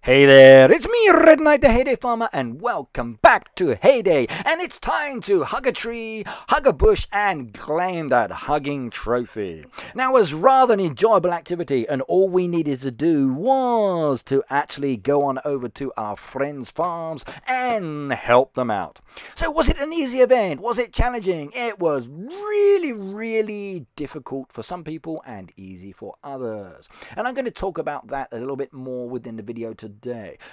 Hey there, it's me, Red Knight the Heyday Farmer, and welcome back to Heyday. And it's time to hug a tree, hug a bush, and claim that hugging trophy. Now, it was rather an enjoyable activity, and all we needed to do was to actually go on over to our friends' farms and help them out. So, was it an easy event? Was it challenging? It was really difficult for some people and easy for others. And I'm going to talk about that a little bit more within the video today,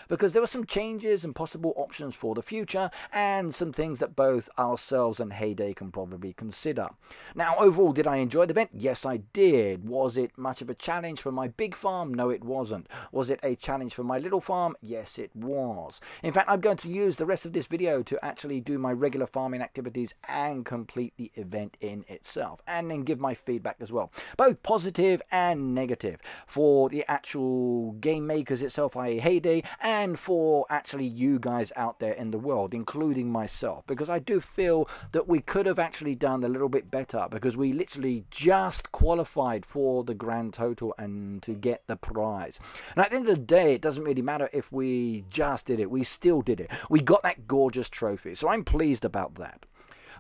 because there were some changes and possible options for the future and some things that both ourselves and Heyday can probably consider. Now, overall, did I enjoy the event? Yes, I did. Was it much of a challenge for my big farm? No, it wasn't. Was it a challenge for my little farm? Yes, it was. In fact, I'm going to use the rest of this video to actually do my regular farming activities and complete the event in itself, and then give my feedback as well, both positive and negative, for the actual game makers itself, Heyday, and for actually you guys out there in the world, including myself, because I do feel that we could have actually done a little bit better, because we literally just qualified for the grand total and to get the prize. And at the end of the day, it doesn't really matter if we just did it, we still did it. We got that gorgeous trophy, so I'm pleased about that.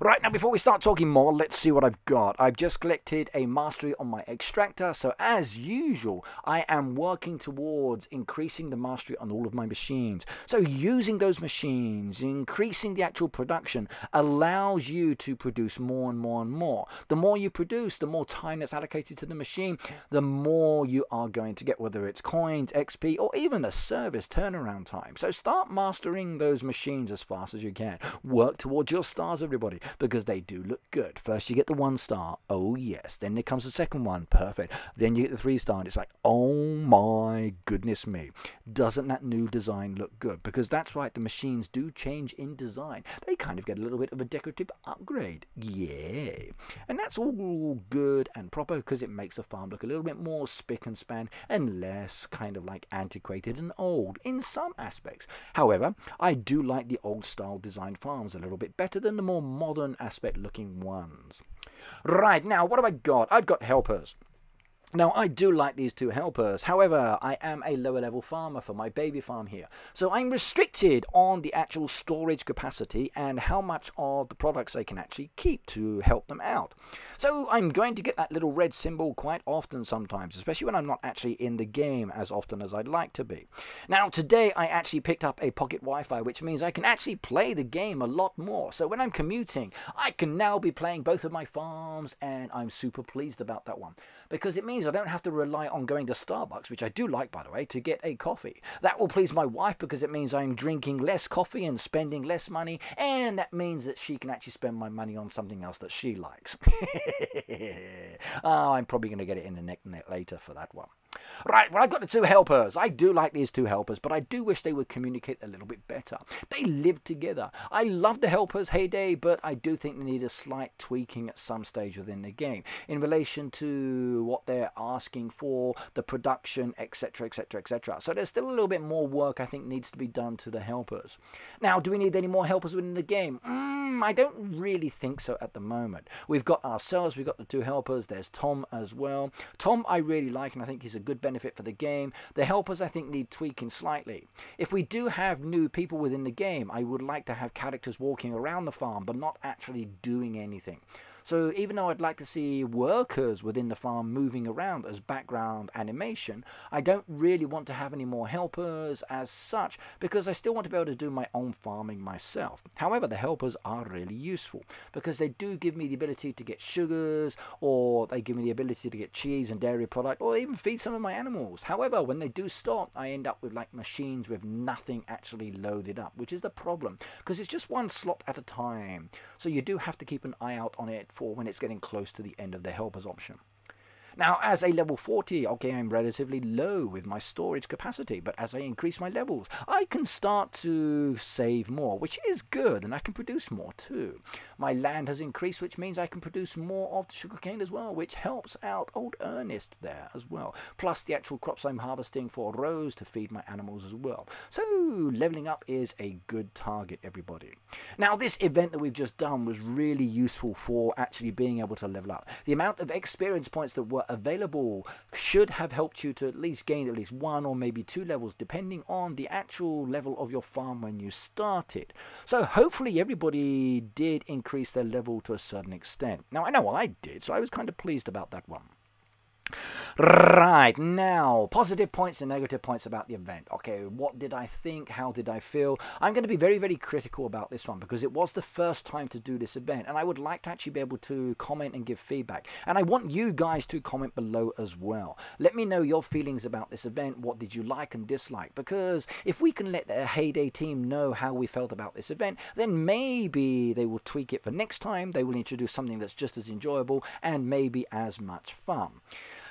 Right, now before we start talking more, let's see what I've got. I've just collected a mastery on my extractor, so as usual, I am working towards increasing the mastery on all of my machines. So using those machines, increasing the actual production, allows you to produce more and more and more. The more you produce, the more time that's allocated to the machine, the more you are going to get, whether it's coins, XP, or even a service turnaround time. So start mastering those machines as fast as you can. Work towards your stars, everybody, because they do look good. First you get the 1 star, oh yes, then there comes the second one, perfect, then you get the 3 star, and it's like, oh my goodness me, doesn't that new design look good? Because that's right, the machines do change in design. They kind of get a little bit of a decorative upgrade, yay. And that's all good and proper, because it makes the farm look a little bit more spick and span and less kind of like antiquated and old in some aspects. However, I do like the old style design farms a little bit better than the more modern aspect looking ones. Right, now what have I got? I've got helpers. Now, I do like these 2 helpers, however, I am a lower level farmer for my baby farm here, so I'm restricted on the actual storage capacity and how much of the products I can actually keep to help them out. So I'm going to get that little red symbol quite often sometimes, especially when I'm not actually in the game as often as I'd like to be. Now, today I actually picked up a pocket Wi-Fi, which means I can actually play the game a lot more. So when I'm commuting, I can now be playing both of my farms, and I'm super pleased about that one, because it means I don't have to rely on going to Starbucks, which I do like, by the way, to get a coffee. That will please my wife, because it means I'm drinking less coffee and spending less money, and that means that she can actually spend my money on something else that she likes. Oh, I'm probably going to get it in the neck later for that one. Right, well, I've got the 2 helpers. I do like these 2 helpers, but I do wish they would communicate a little bit better. They live together. I love the helpers, Heyday, but I do think they need a slight tweaking at some stage within the game in relation to what they're asking for, the production, etc, etc, etc. So there's still a little bit more work I think needs to be done to the helpers. Now, do we need any more helpers within the game? I don't really think so at the moment. We've got ourselves, we've got the 2 helpers, there's Tom as well. Tom I really like, and I think he's a good benefit for the game. The helpers I think need tweaking slightly. If we do have new people within the game, I would like to have characters walking around the farm but not actually doing anything. So even though I'd like to see workers within the farm moving around as background animation, I don't really want to have any more helpers as such, because I still want to be able to do my own farming myself. However, the helpers are really useful, because they do give me the ability to get sugars, or they give me the ability to get cheese and dairy product, or even feed some of my animals. However, when they do stop, I end up with like machines with nothing actually loaded up, which is the problem, because it's just 1 slot at a time. So you do have to keep an eye out on it for when it's getting close to the end of the helpers option. Now, as a level 40, okay, I'm relatively low with my storage capacity, but as I increase my levels, I can start to save more, which is good, and I can produce more too. My land has increased, which means I can produce more of the sugarcane as well, which helps out old Ernest there as well, plus the actual crops I'm harvesting for Rose to feed my animals as well. So leveling up is a good target, everybody. Now, this event that we've just done was really useful for actually being able to level up. The amount of experience points that were were available should have helped you to at least gain at least 1 or maybe 2 levels, depending on the actual level of your farm when you started. So hopefully everybody did increase their level to a certain extent. Now I know I did, so I was kind of pleased about that one. Right, now, positive points and negative points about the event. Okay, what did I think? How did I feel? I'm going to be very, very critical about this one because it was the first time to do this event, and I would like to actually be able to comment and give feedback. And I want you guys to comment below as well. Let me know your feelings about this event. What did you like and dislike? Because if we can let the Heyday team know how we felt about this event, then maybe they will tweak it for next time. They will introduce something that's just as enjoyable and maybe as much fun.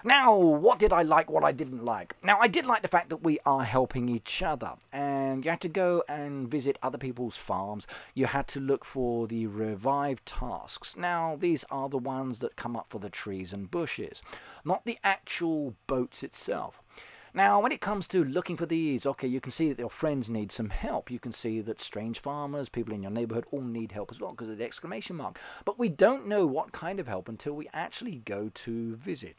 Now, what did I like, what I didn't like? Now, I did like the fact that we are helping each other. And you had to go and visit other people's farms. You had to look for the revive tasks. Now, these are the ones that come up for the trees and bushes, not the actual boats itself. Now, when it comes to looking for these, okay, you can see that your friends need some help. You can see that strange farmers, people in your neighbourhood all need help as well because of the exclamation mark. But we don't know what kind of help until we actually go to visit.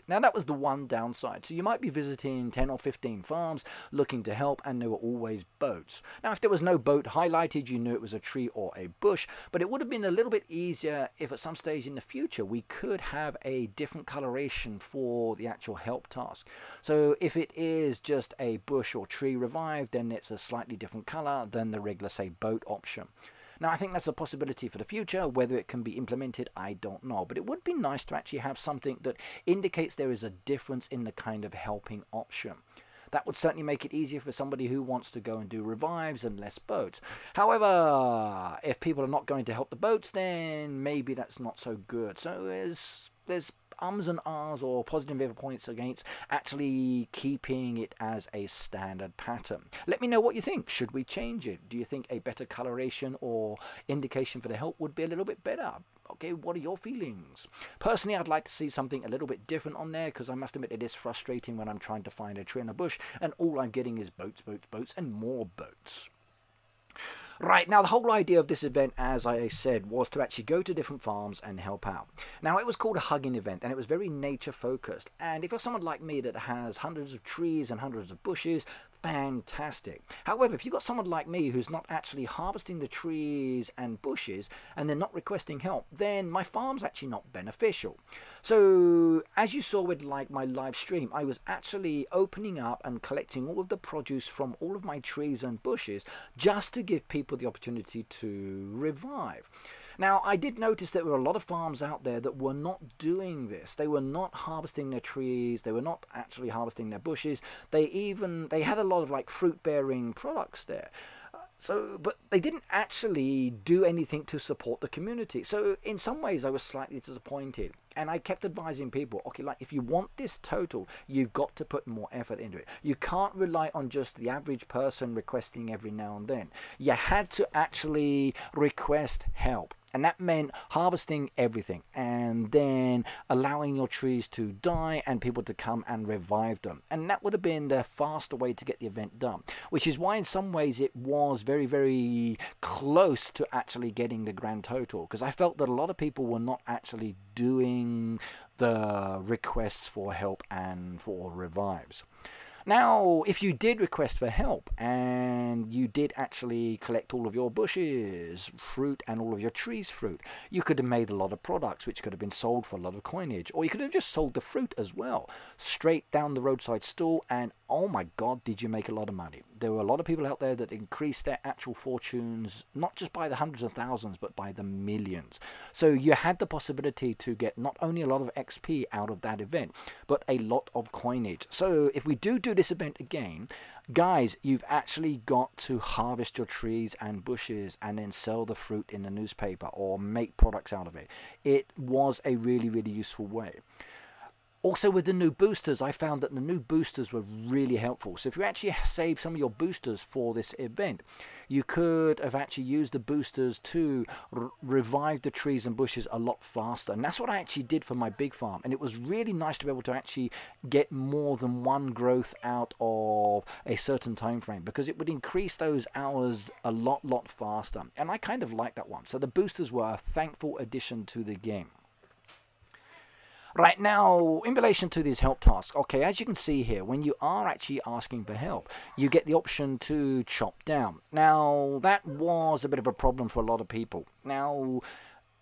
Now, that was the one downside. So you might be visiting 10 or 15 farms looking to help, and there were always boats. Now, if there was no boat highlighted, you knew it was a tree or a bush, but it would have been a little bit easier if at some stage in the future we could have a different coloration for the actual help task. So if it is just a bush or tree revived, then it's a slightly different color than the regular, say, boat option. Now, I think that's a possibility for the future. Whether it can be implemented, I don't know. But it would be nice to actually have something that indicates there is a difference in the kind of helping option. That would certainly make it easier for somebody who wants to go and do revives and less boats. However, if people are not going to help the boats, then maybe that's not so good. So there's ums and ahs or positive points against actually keeping it as a standard pattern. Let me know what you think. Should we change it? Do you think a better coloration or indication for the help would be a little bit better? Okay, what are your feelings? Personally, I'd like to see something a little bit different on there because I must admit it is frustrating when I'm trying to find a tree in a bush and all I'm getting is boats, boats, boats and more boats. Right, now the whole idea of this event, as I said, was to actually go to different farms and help out. Now, it was called a hugging event, and it was very nature-focused. And if you're someone like me that has hundreds of trees and hundreds of bushes, fantastic. However, if you've got someone like me who's not actually harvesting the trees and bushes, and they're not requesting help, then my farm's actually not beneficial. So, as you saw with like my live stream, I was actually opening up and collecting all of the produce from all of my trees and bushes just to give people the opportunity to revive. Now, I did notice that there were a lot of farms out there that were not doing this. They were not harvesting their trees. They were not actually harvesting their bushes. They had a lot of like fruit-bearing products there. But they didn't actually do anything to support the community. So in some ways, I was slightly disappointed. And I kept advising people, okay, like if you want this total, you've got to put more effort into it. You can't rely on just the average person requesting every now and then. You had to actually request help. And that meant harvesting everything and then allowing your trees to die and people to come and revive them. And that would have been the faster way to get the event done, which is why in some ways it was very, very close to actually getting the grand total, because I felt that a lot of people were not actually doing the requests for help and for revives. Now, if you did request for help and you did actually collect all of your bushes, fruit, and all of your trees' fruit, you could have made a lot of products which could have been sold for a lot of coinage. Or you could have just sold the fruit as well, straight down the roadside stall, and oh my God, did you make a lot of money. There were a lot of people out there that increased their actual fortunes, not just by the hundreds of thousands, but by the millions. So you had the possibility to get not only a lot of XP out of that event, but a lot of coinage. So if we do this event again, guys, you've actually got to harvest your trees and bushes and then sell the fruit in the newspaper or make products out of it. It was a really, really useful way. Also, with the new boosters, I found that the new boosters were really helpful. So if you actually save some of your boosters for this event, you could have actually used the boosters to revive the trees and bushes a lot faster. And that's what I actually did for my big farm. And it was really nice to be able to actually get more than one growth out of a certain time frame, because it would increase those hours a lot faster. And I kind of like that one. So the boosters were a thankful addition to the game. Right now, in relation to these help tasks, okay, as you can see here, when you are actually asking for help, you get the option to chop down. Now, that was a bit of a problem for a lot of people. Now,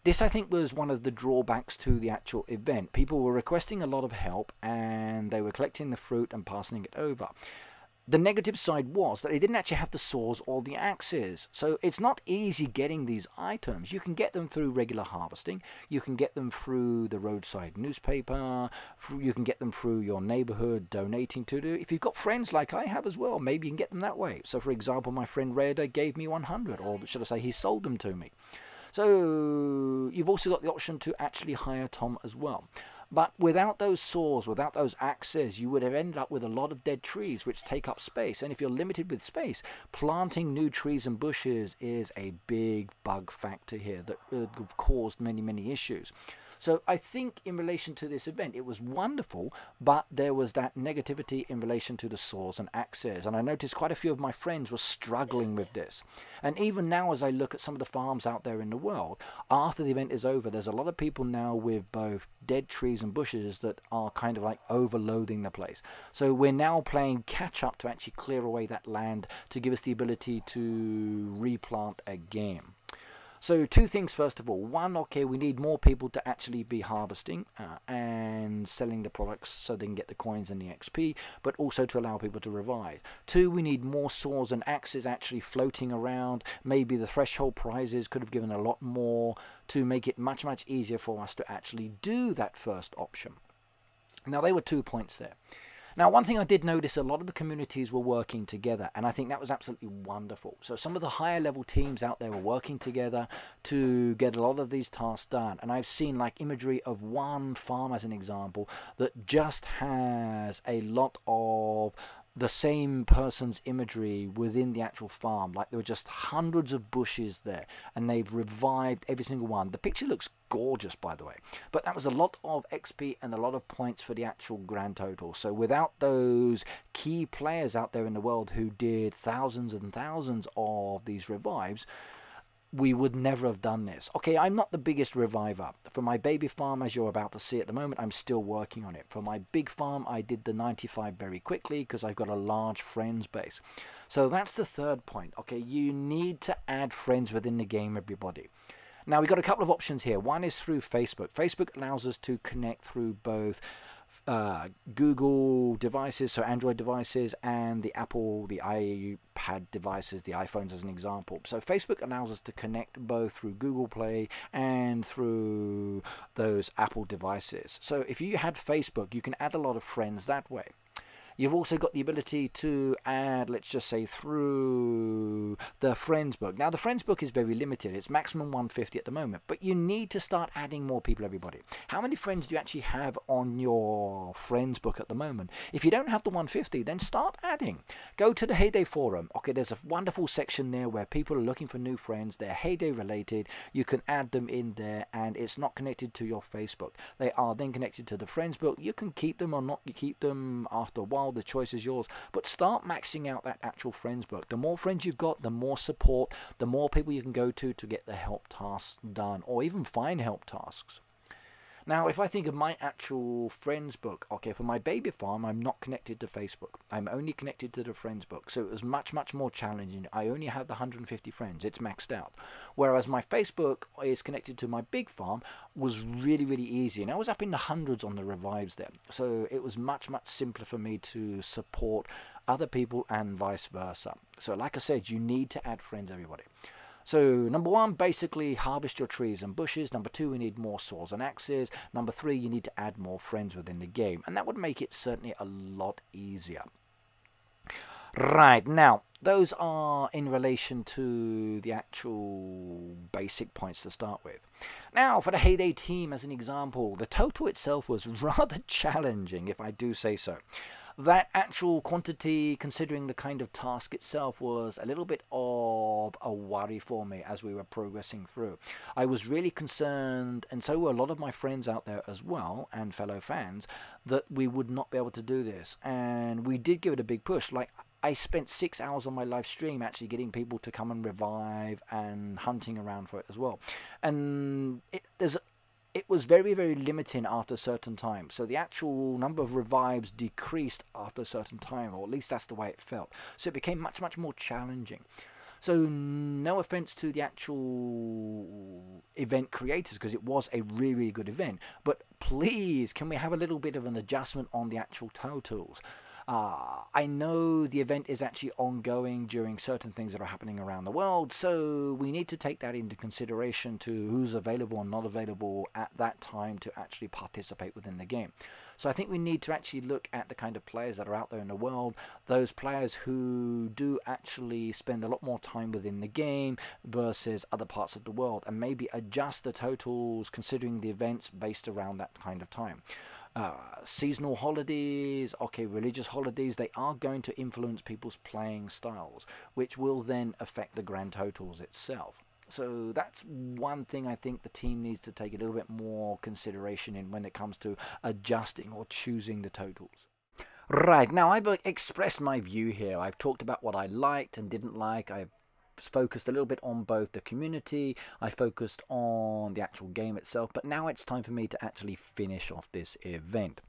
this, I think, was one of the drawbacks to the actual event. People were requesting a lot of help, and they were collecting the fruit and passing it over. The negative side was that they didn't actually have the saws or the axes. So it's not easy getting these items. You can get them through regular harvesting. You can get them through the roadside newspaper. You can get them through your neighborhood donating to it. If you've got friends like I have as well, maybe you can get them that way. So for example, my friend Reda gave me 100, or should I say he sold them to me. So you've also got the option to actually hire Tom as well. But without those saws, without those axes, you would have ended up with a lot of dead trees which take up space. And if you're limited with space, planting new trees and bushes is a big bug factor here that would have caused many, many issues. So I think in relation to this event, it was wonderful, but there was that negativity in relation to the saws and axes. And I noticed quite a few of my friends were struggling with this. And even now, as I look at some of the farms out there in the world, after the event is over, there's a lot of people now with both dead trees and bushes that are kind of like overloading the place. So we're now playing catch up to actually clear away that land to give us the ability to replant again. So two things, first of all. One, okay, we need more people to actually be harvesting and selling the products so they can get the coins and the XP, but also to allow people to revive. Two, we need more saws and axes actually floating around. Maybe the threshold prizes could have given a lot more to make it much, much easier for us to actually do that first option. Now, they were 2 points there. Now, one thing I did notice, a lot of the communities were working together, and I think that was absolutely wonderful. So some of the higher level teams out there were working together to get a lot of these tasks done. And I've seen like imagery of one farm as an example that just has a lot of the same person's imagery within the actual farm. Like there were just hundreds of bushes there, and they've revived every single one. The picture looks gorgeous, by the way, but that was a lot of XP and a lot of points for the actual grand total. So without those key players out there in the world who did thousands and thousands of these revives, we would never have done this. Okay, I'm not the biggest reviver. For my baby farm, as you're about to see at the moment, I'm still working on it. For my big farm, I did the 95 very quickly because I've got a large friends base. So that's the third point. Okay, you need to add friends within the game, everybody. Now, we've got a couple of options here. One is through Facebook. Facebook allows us to connect through both Google devices, so Android devices, and the Apple, the iPad devices, the iPhones as an example. So Facebook allows us to connect both through Google Play and through those Apple devices. So if you had Facebook, you can add a lot of friends that way. You've also got the ability to add, let's just say, through the Friends book. Now, the Friends book is very limited. It's maximum 150 at the moment, but you need to start adding more people, everybody. How many friends do you actually have on your Friends book at the moment? If you don't have the 150, then start adding. Go to the Heyday forum. Okay, there's a wonderful section there where people are looking for new friends. They're Heyday related. You can add them in there, and it's not connected to your Facebook. They are then connected to the Friends book. You can keep them or not. You keep them after a while. The choice is yours, but start maxing out that actual friends book. The more friends you've got, the more support, the more people you can go to get the help tasks done, or even find help tasks. Now, if I think of my actual friends book, okay, for my baby farm, I'm not connected to Facebook. I'm only connected to the friends book, so it was much, much more challenging. I only had the 150 friends. It's maxed out. Whereas my Facebook is connected to my big farm was really, really easy. And I was up in the hundreds on the revives there. So it was much, much simpler for me to support other people and vice versa. So like I said, you need to add friends, everybody. So, number one, basically harvest your trees and bushes. Number two, we need more saws and axes. Number three, you need to add more friends within the game. And that would make it certainly a lot easier. Right, now, those are in relation to the actual basic points to start with. Now, for the Heyday team, as an example, the total itself was rather challenging, if I do say so. That actual quantity, considering the kind of task itself, was a little bit of a worry for me as we were progressing through. I was really concerned, and so were a lot of my friends out there as well, and fellow fans, that we would not be able to do this. And we did give it a big push. Like, I spent 6 hours on my live stream actually getting people to come and revive and hunting around for it as well. And there's it was very, very limiting after a certain time. So the actual number of revives decreased after a certain time, or at least that's the way it felt. So it became much, much more challenging. So no offense to the actual event creators, because it was a really, really good event. But please, can we have a little bit of an adjustment on the actual totals? I know the event is actually ongoing during certain things that are happening around the world, so we need to take that into consideration to who's available and not available at that time to actually participate within the game. So I think we need to actually look at the kind of players that are out there in the world, those players who do actually spend a lot more time within the game versus other parts of the world, and maybe adjust the totals considering the events based around that kind of time. Seasonal holidays, okay, religious holidays, they are going to influence people's playing styles, which will then affect the grand totals itself. So that's one thing I think the team needs to take a little bit more consideration in when it comes to adjusting or choosing the totals. Right, now I've expressed my view here. I've talked about what I liked and didn't like. I've focused a little bit on both the community, I focused on the actual game itself, but now it's time for me to actually finish off this event.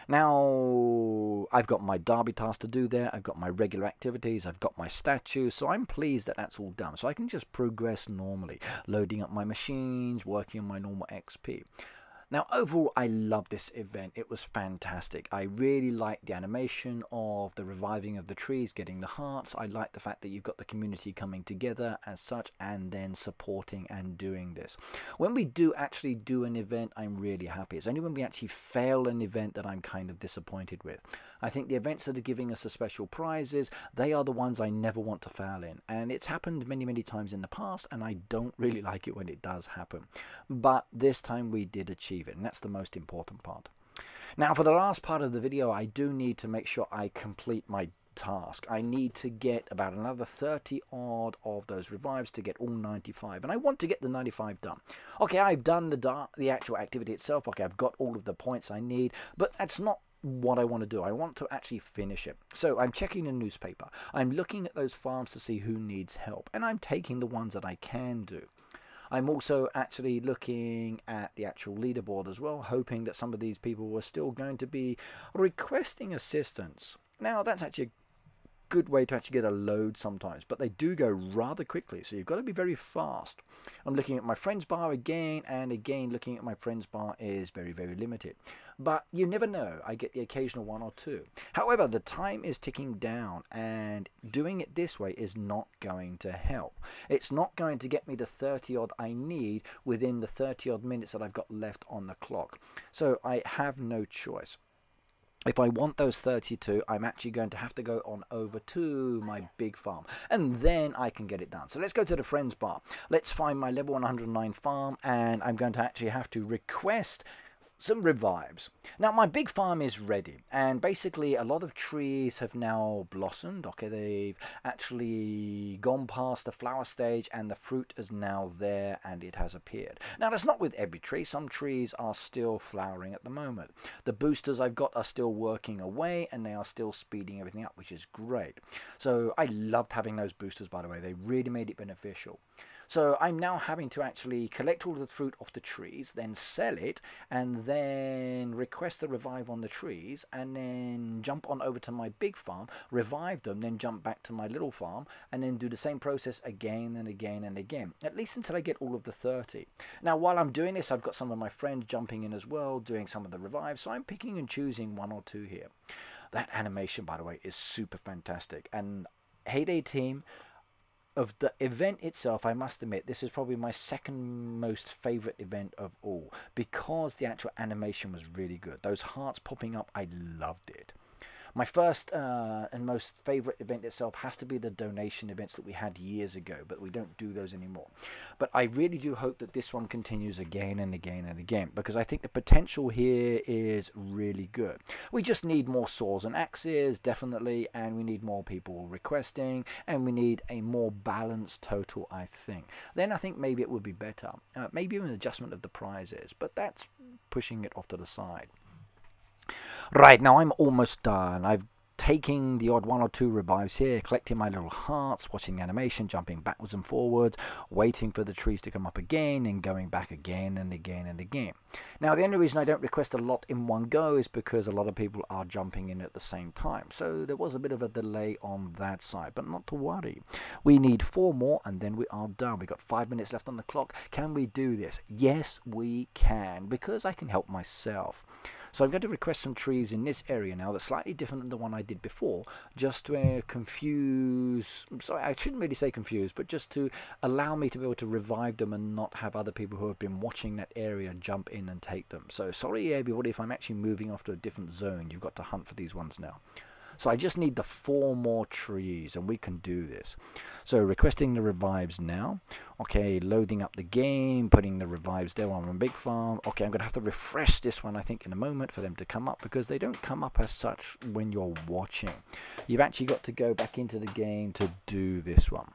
Now, I've got my derby task to do there, I've got my regular activities, I've got my statues, so I'm pleased that that's all done. So I can just progress normally, loading up my machines, working on my normal XP. Now, overall, I love this event. It was fantastic. I really liked the animation of the reviving of the trees, getting the hearts. I like the fact that you've got the community coming together as such and then supporting and doing this. When we do actually do an event, I'm really happy. It's only when we actually fail an event that I'm kind of disappointed with. I think the events that are giving us the special prizes, they are the ones I never want to fail in. And it's happened many, many times in the past, and I don't really like it when it does happen. But this time we did achieve it, and that's the most important part. Now, for the last part of the video, I do need to make sure I complete my task. I need to get about another 30 odd of those revives to get all 95, and I want to get the 95 done. Okay, I've done the actual activity itself. Okay, I've got all of the points I need, but that's not what I want to do. I want to actually finish it. So I'm checking the newspaper. I'm looking at those farms to see who needs help, and I'm taking the ones that I can do. I'm also actually looking at the actual leaderboard as well, hoping that some of these people were still going to be requesting assistance. Now, that's actually a good way to actually get a load sometimes, but they do go rather quickly, so you've got to be very fast. I'm looking at my friends bar again, and again looking at my friends bar is very, very limited. But you never know, I get the occasional one or two. However, the time is ticking down, and doing it this way is not going to help. It's not going to get me the 30 odd I need within the 30 odd minutes that I've got left on the clock. So I have no choice. If I want those 32, I'm actually going to have to go on over to my big farm, and then I can get it done. So let's go to the friends bar. Let's find my level 109 farm, and I'm going to actually have to request some revives. Now, my big farm is ready, and basically a lot of trees have now blossomed. Okay, they've actually gone past the flower stage, and the fruit is now there, and it has appeared. Now, that's not with every tree. Some trees are still flowering at the moment. The boosters I've got are still working away, and they are still speeding everything up, which is great. So I loved having those boosters, by the way. They really made it beneficial. So I'm now having to actually collect all of the fruit off the trees, then sell it, and then request the revive on the trees, and then jump on over to my big farm, revive them, then jump back to my little farm, and then do the same process again and again and again, at least until I get all of the 30. Now, while I'm doing this, I've got some of my friends jumping in as well, doing some of the revives, so I'm picking and choosing one or two here. That animation, by the way, is super fantastic, and Heyday team, of the event itself, I must admit, this is probably my second most favorite event of all, because the actual animation was really good. Those hearts popping up, I loved it. My first and most favorite event itself has to be the donation events that we had years ago, but we don't do those anymore. But I really do hope that this one continues again and again and again, because I think the potential here is really good. We just need more swords and axes, definitely, and we need more people requesting, and we need a more balanced total, I think. Then I think maybe it would be better. Maybe even an adjustment of the prizes, but that's pushing it off to the side. Right, now I'm almost done. I've taking the odd 1 or 2 revives here, collecting my little hearts, watching the animation, jumping backwards and forwards, waiting for the trees to come up again, and going back again and again and again. Now, the only reason I don't request a lot in one go is because a lot of people are jumping in at the same time. So there was a bit of a delay on that side, but not to worry. We need 4 more and then we are done. We've got 5 minutes left on the clock. Can we do this? Yes, we can, because I can help myself. So I'm going to request some trees in this area now that's slightly different than the one I did before, just to confuse, sorry, I shouldn't really say confuse, but just to allow me to be able to revive them and not have other people who have been watching that area jump in and take them. So sorry everybody if I'm actually moving off to a different zone. You've got to hunt for these ones now. So I just need the 4 more trees and we can do this. So requesting the revives now. Okay, loading up the game, putting the revives there on a big farm. Okay, I'm going to have to refresh this one I think in a moment for them to come up, because they don't come up as such when you're watching. You've actually got to go back into the game to do this one.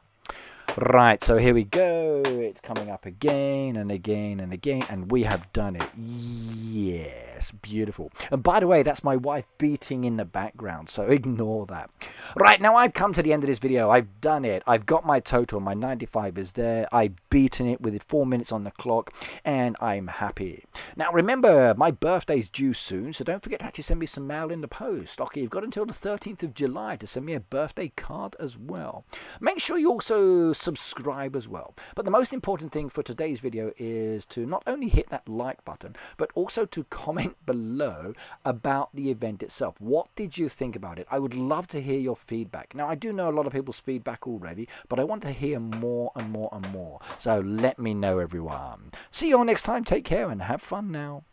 Right, so here we go. It's coming up again and again and again, and we have done it. Yes, beautiful. And by the way, that's my wife beating in the background, so ignore that. Right, now I've come to the end of this video. I've done it. I've got my total. My 95 is there. I've beaten it with 4 minutes on the clock, and I'm happy. Now, remember, my birthday's due soon, so don't forget to actually send me some mail in the post. Okay, you've got until the 13th of July to send me a birthday card as well. Make sure you also subscribe as well. But the most important thing for today's video is to not only hit that like button, but also to comment below about the event itself. What did you think about it? I would love to hear your feedback. Now, I do know a lot of people's feedback already, but I want to hear more and more and more. So let me know, everyone. See you all next time. Take care and have fun now.